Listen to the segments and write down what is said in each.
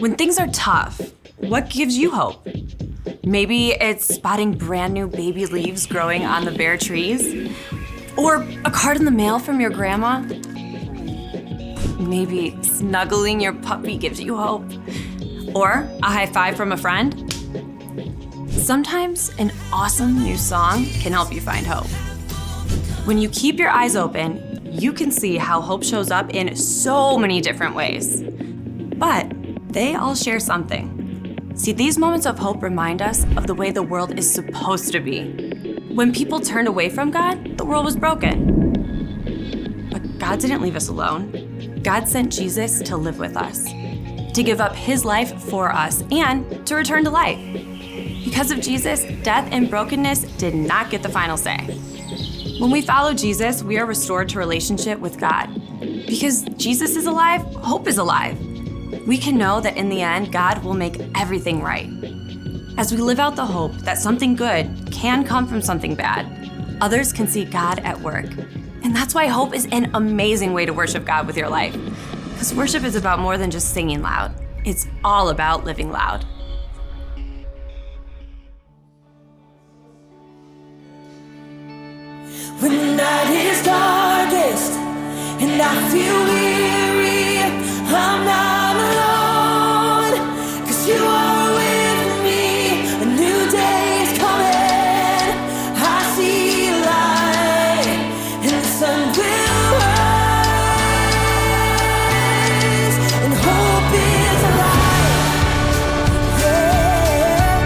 When things are tough, what gives you hope? Maybe it's spotting brand new baby leaves growing on the bare trees, or a card in the mail from your grandma. Maybe snuggling your puppy gives you hope, or a high five from a friend. Sometimes an awesome new song can help you find hope. When you keep your eyes open, you can see how hope shows up in so many different ways. But they all share something. See, these moments of hope remind us of the way the world is supposed to be. When people turned away from God, the world was broken. But God didn't leave us alone. God sent Jesus to live with us, to give up his life for us, and to return to life. Because of Jesus, death and brokenness did not get the final say. When we follow Jesus, we are restored to relationship with God. Because Jesus is alive, hope is alive. We can know that in the end, God will make everything right. As we live out the hope that something good can come from something bad, others can see God at work. And that's why hope is an amazing way to worship God with your life. Because worship is about more than just singing loud. It's all about living loud. When the night is darkest and I feel weary, I'm not alone, 'cause you are with me. A new day is coming, I see light, and the sun will rise, and hope is alive, yeah.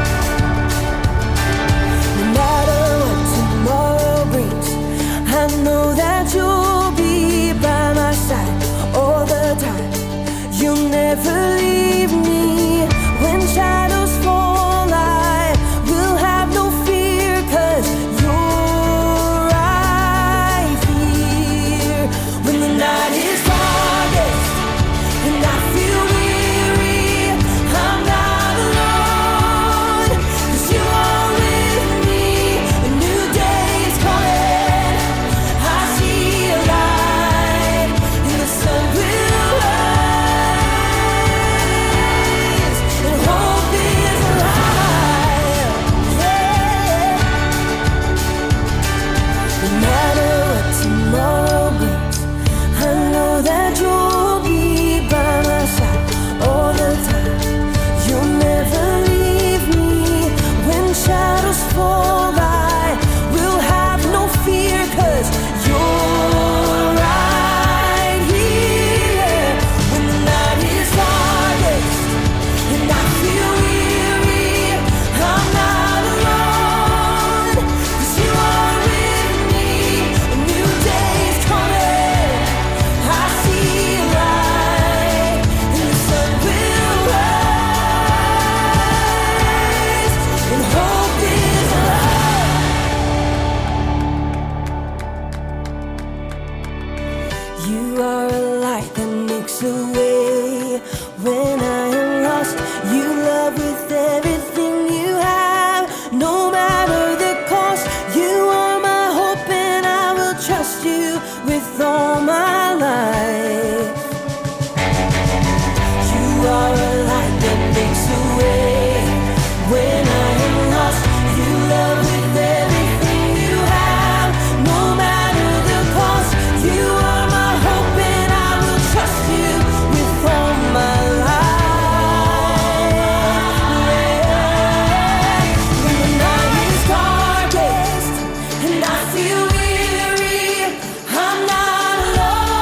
No matter what tomorrow brings, I know that you'll be by my side all the time. You'll never leave me. When shadows fall, I will have no fear, 'cause you're right here. When the night is darkest and I feel weary, I'm not alone, 'cause you are with me. A new day is coming, I see a light, and the sun will rise, and hope is alive, yeah. No matter what tomorrow brings, I know that you'll be by my side all the time. You'll never leave me. When shadows fall, I will have no fear, 'cause you're right here. When the night is darkest and I feel weary, I'm not alone, 'cause you are with me. A new day is coming, I see light, and the sun will rise, and hope is alive. You are a light that makes a way when I am lost. You love with everything you have, no matter the cost. You are my hope, and I will trust you with all my life. You are a light that makes a way when I am lost. You love with everything you have, no matter the cost. You are my hope, and I will trust you with all my life, yeah. When the night is darkest and I feel weary, I'm not alone.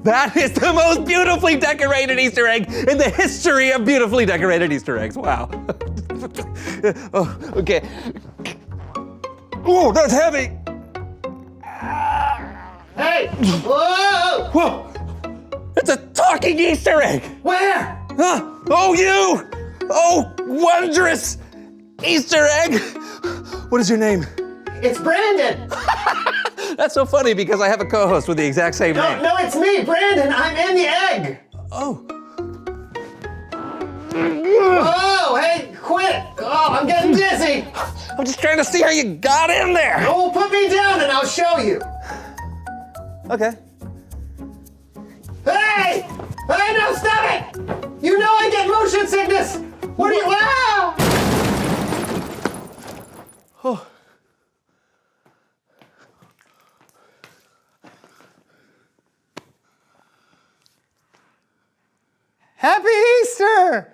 That is the most beautifully decorated Easter egg in the history of beautifully decorated Easter eggs. Wow. Oh, okay. Oh, that's heavy. Hey! Whoa! Whoa! It's a talking Easter egg! Where? Huh? Oh, you! Oh, wondrous Easter egg! What is your name? It's Brandon! That's so funny because I have a co-host with the exact same name. No, it's me, Brandon. I'm in the egg. Oh. Whoa, hey, quit. Oh, I'm getting dizzy. I'm just trying to see how you got in there. Oh, put me down and I'll show you. Okay. Hey! Hey, no, stop it! You know I get motion sickness. What are you, wow! Oh. Happy Easter!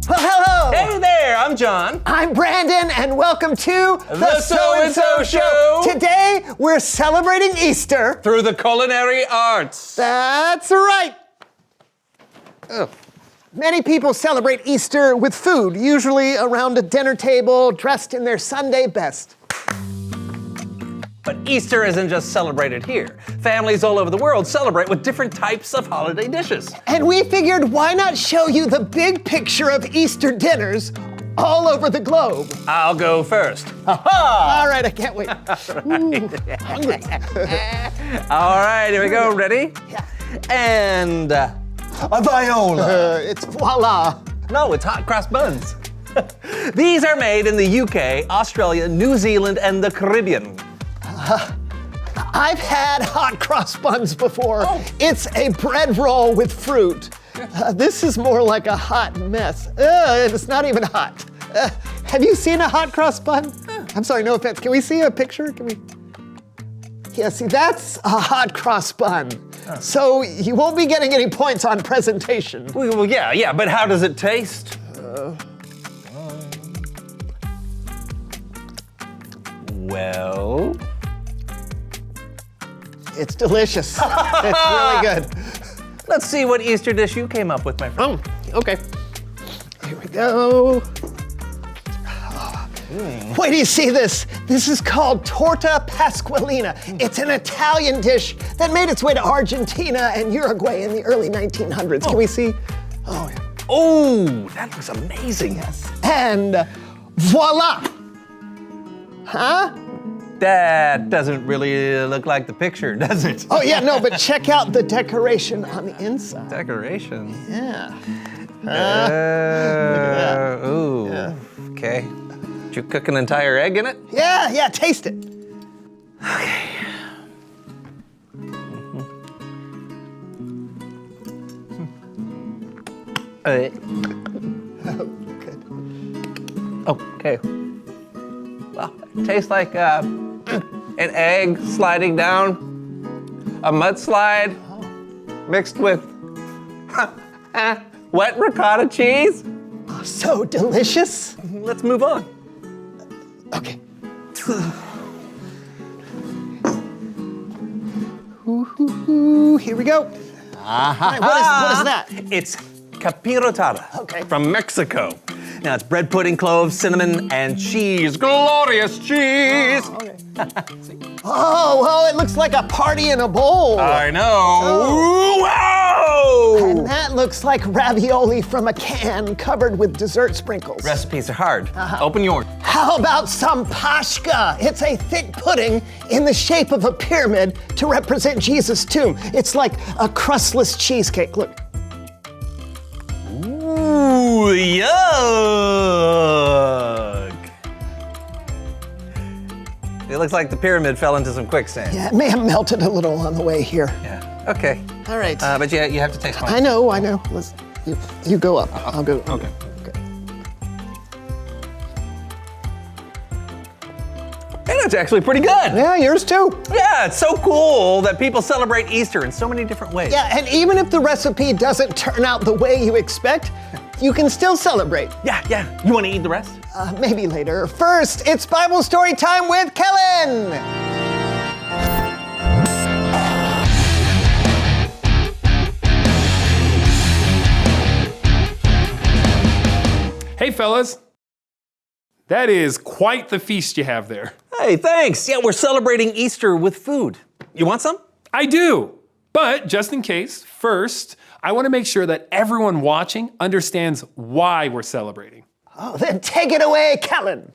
Well, hello! Hey there, I'm John. I'm Brandon, and welcome to The So-and-So Show. Today, we're celebrating Easter. Through the culinary arts. That's right. Oh. Many people celebrate Easter with food, usually around a dinner table, dressed in their Sunday best. But Easter isn't just celebrated here. Families all over the world celebrate with different types of holiday dishes. And we figured, why not show you the big picture of Easter dinners all over the globe? I'll go first. All right, I can't wait. Ooh, hungry. All right, here we go. Ready? Yeah. And a viola. It's voila. No, it's hot cross buns. These are made in the UK, Australia, New Zealand, and the Caribbean. I've had hot cross buns before. Oh. It's a bread roll with fruit. This is more like a hot mess. It's not even hot. Have you seen a hot cross bun? I'm sorry, no offense. Can we see a picture? Can we? Yeah, see, that's a hot cross bun. So you won't be getting any points on presentation. Well, yeah, but how does it taste? Well, It's delicious. It's really good. let's see what Easter dish you came up with, my friend. Oh, okay. Here we go. Wait till you see this. This is called torta pasqualina. It's an Italian dish that made its way to Argentina and Uruguay in the early 1900s. Can we see? Oh, yeah. Oh, that looks amazing. Yes. And voila. Huh? That doesn't really look like the picture, does it? Oh, yeah, no, but check out the decoration on the inside. Decoration. Yeah. Ooh. Yeah. Okay. Did you cook an entire egg in it? Yeah, taste it. Okay. Good. Okay. Well, it tastes like an egg sliding down a mudslide mixed with wet ricotta cheese. So delicious. Let's move on. Okay. Ooh, here we go. All right, what is that? It's capirotada Okay. from Mexico. Now it's bread pudding, cloves, cinnamon, and cheese. Glorious cheese. Okay. Oh, it looks like a party in a bowl. I know. Oh. Wow! And that looks like ravioli from a can covered with dessert sprinkles. Recipes are hard. Open yours. How about some pashka? It's a thick pudding in the shape of a pyramid to represent Jesus' tomb. It's like a crustless cheesecake. Look. Ooh, yuck! It looks like the pyramid fell into some quicksand. Yeah, it may have melted a little on the way here. Yeah. Okay. All right. But you have to taste one. I know. You go up. I'll go. Okay. That's actually pretty good. Yeah, yours too. Yeah, it's so cool that people celebrate Easter in so many different ways. Yeah, and even if the recipe doesn't turn out the way you expect, you can still celebrate. Yeah. You want to eat the rest? Maybe later. First, it's Bible story time with Kellen. Hey fellas, that is quite the feast you have there. Hey, thanks. Yeah, we're celebrating Easter with food. You want some? I do, but just in case, first, I want to make sure that everyone watching understands why we're celebrating. Oh, then take it away, Kellen.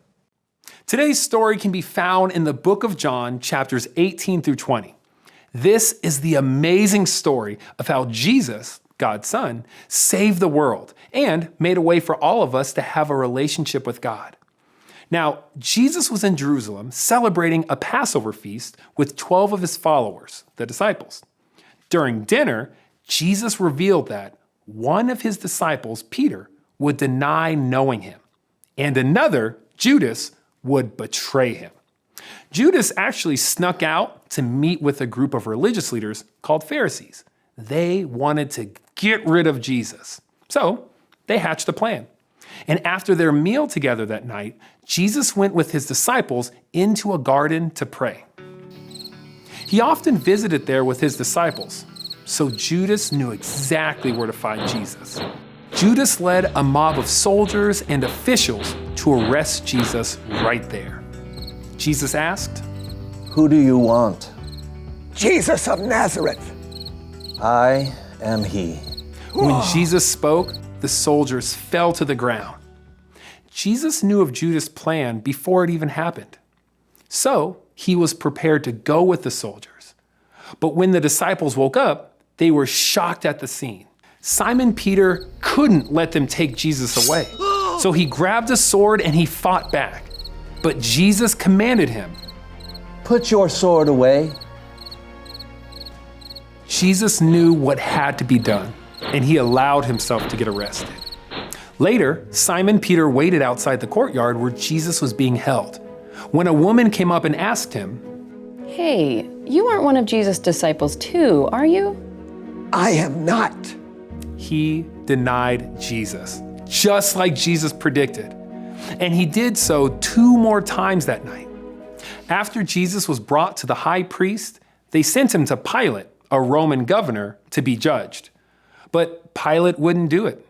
Today's story can be found in the book of John, chapters 18 through 20. This is the amazing story of how Jesus, God's Son, saved the world and made a way for all of us to have a relationship with God. Now, Jesus was in Jerusalem celebrating a Passover feast with 12 of his followers, the disciples. During dinner, Jesus revealed that one of his disciples, Peter, would deny knowing him, and another, Judas, would betray him. Judas actually snuck out to meet with a group of religious leaders called Pharisees. They wanted to get rid of Jesus. So they hatched a plan. And after their meal together that night, Jesus went with his disciples into a garden to pray. He often visited there with his disciples, so Judas knew exactly where to find Jesus. Judas led a mob of soldiers and officials to arrest Jesus right there. Jesus asked, "Who do you want?" Jesus of Nazareth. I am he. When Jesus spoke, the soldiers fell to the ground. Jesus knew of Judas' plan before it even happened. So he was prepared to go with the soldiers. But when the disciples woke up, they were shocked at the scene. Simon Peter couldn't let them take Jesus away. So he grabbed a sword and he fought back. But Jesus commanded him. Put your sword away. Jesus knew what had to be done, and he allowed himself to get arrested. Later, Simon Peter waited outside the courtyard where Jesus was being held. When a woman came up and asked him, "Hey, you aren't one of Jesus' disciples too, are you?" I am not. he denied Jesus, just like Jesus predicted. And he did so 2 more times that night. After Jesus was brought to the high priest, they sent him to Pilate, a Roman governor, to be judged. But Pilate wouldn't do it.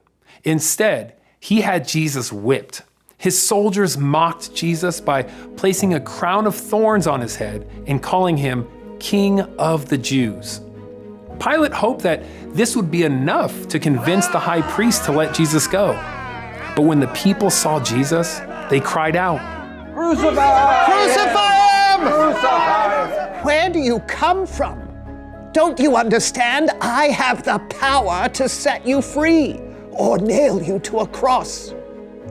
Instead, he had Jesus whipped. His soldiers mocked Jesus by placing a crown of thorns on his head and calling him King of the Jews. Pilate hoped that this would be enough to convince the high priest to let Jesus go. But when the people saw Jesus, they cried out, Crucify! Crucify him! Crucify him! Where do you come from? Don't you understand? I have the power to set you free or nail you to a cross.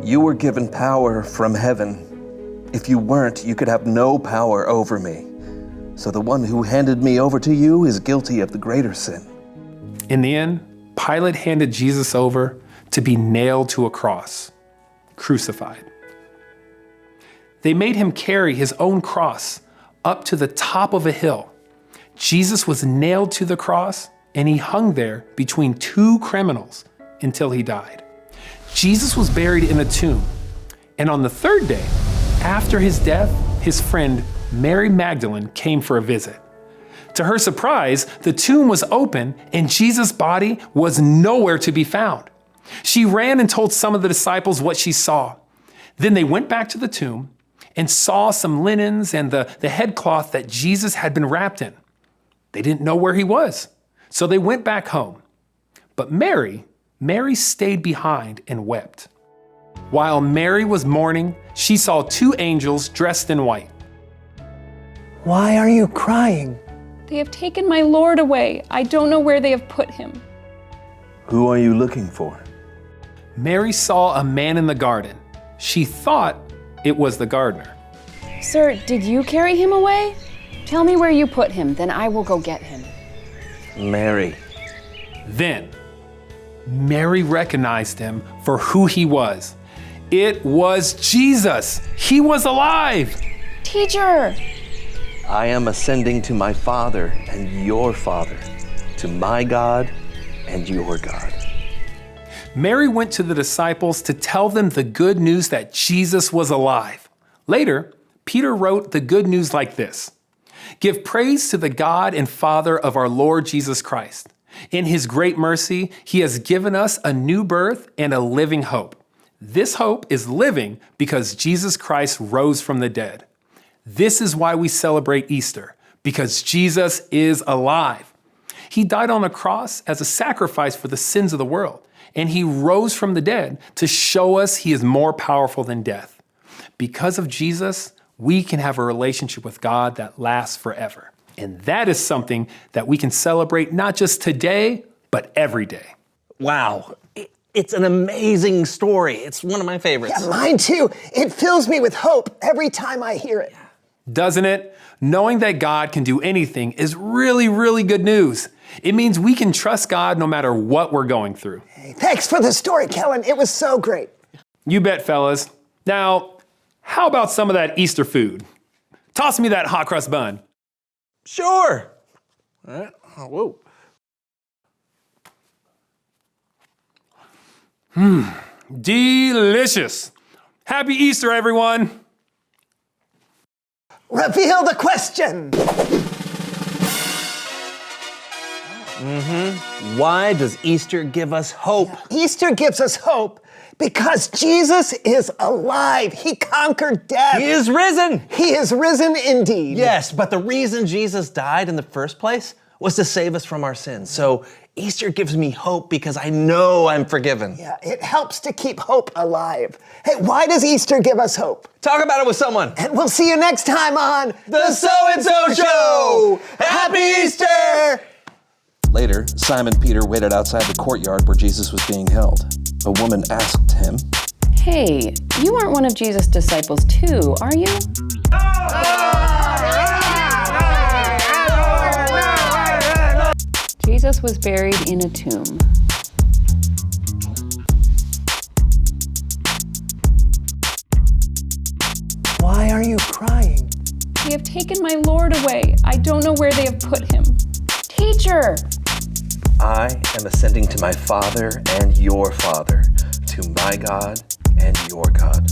You were given power from heaven. If you weren't, you could have no power over me. So the one who handed me over to you is guilty of the greater sin. In the end, Pilate handed Jesus over to be nailed to a cross, crucified. They made him carry his own cross up to the top of a hill. Jesus was nailed to the cross, and he hung there between 2 criminals until he died. Jesus was buried in a tomb, and on the 3rd day, after his death, his friend Mary Magdalene came for a visit. To her surprise, the tomb was open and Jesus' body was nowhere to be found. She ran and told some of the disciples what she saw. Then they went back to the tomb and saw some linens and the headcloth that Jesus had been wrapped in. They didn't know where he was, so they went back home. But Mary stayed behind and wept. While Mary was mourning, she saw 2 angels dressed in white. Why are you crying? They have taken my Lord away. I don't know where they have put him. Who are you looking for? Mary saw a man in the garden. She thought it was the gardener. Sir, did you carry him away? Tell me where you put him, then I will go get him. Mary. Then, Mary recognized him for who he was. It was Jesus. He was alive. Teacher! I am ascending to my Father and your Father, to my God and your God. Mary went to the disciples to tell them the good news that Jesus was alive. Later, Peter wrote the good news like this: Give praise to the God and Father of our Lord Jesus Christ. In his great mercy, he has given us a new birth and a living hope. This hope is living because Jesus Christ rose from the dead. This is why we celebrate Easter, because Jesus is alive. He died on a cross as a sacrifice for the sins of the world, and he rose from the dead to show us he is more powerful than death. Because of Jesus, we can have a relationship with God that lasts forever. And that is something that we can celebrate not just today, but every day. Wow. It's an amazing story. It's one of my favorites. Yeah, mine too. It fills me with hope every time I hear it. Doesn't it? Knowing that God can do anything is really, really good news. It means we can trust God no matter what we're going through. Hey, thanks for the story, Kellen. It was so great. You bet, fellas. Now, how about some of that Easter food? Toss me that hot crust bun. Sure. All right. Oh, whoa. Delicious. Happy Easter, everyone. Reveal the question. Why does Easter give us hope? Easter gives us hope because Jesus is alive. He conquered death. He is risen. He is risen indeed. Yes, but the reason Jesus died in the first place was to save us from our sins. So Easter gives me hope because I know I'm forgiven. Yeah, it helps to keep hope alive. Hey, why does Easter give us hope? Talk about it with someone. And we'll see you next time on The So-and-so Show. Happy Easter! Later, Simon Peter waited outside the courtyard where Jesus was being held. A woman asked him, Hey, you aren't one of Jesus' disciples too, are you? Jesus was buried in a tomb. Why are you crying? They have taken my Lord away. I don't know where they have put him. Teacher! I am ascending to my Father and your Father, to my God and your God.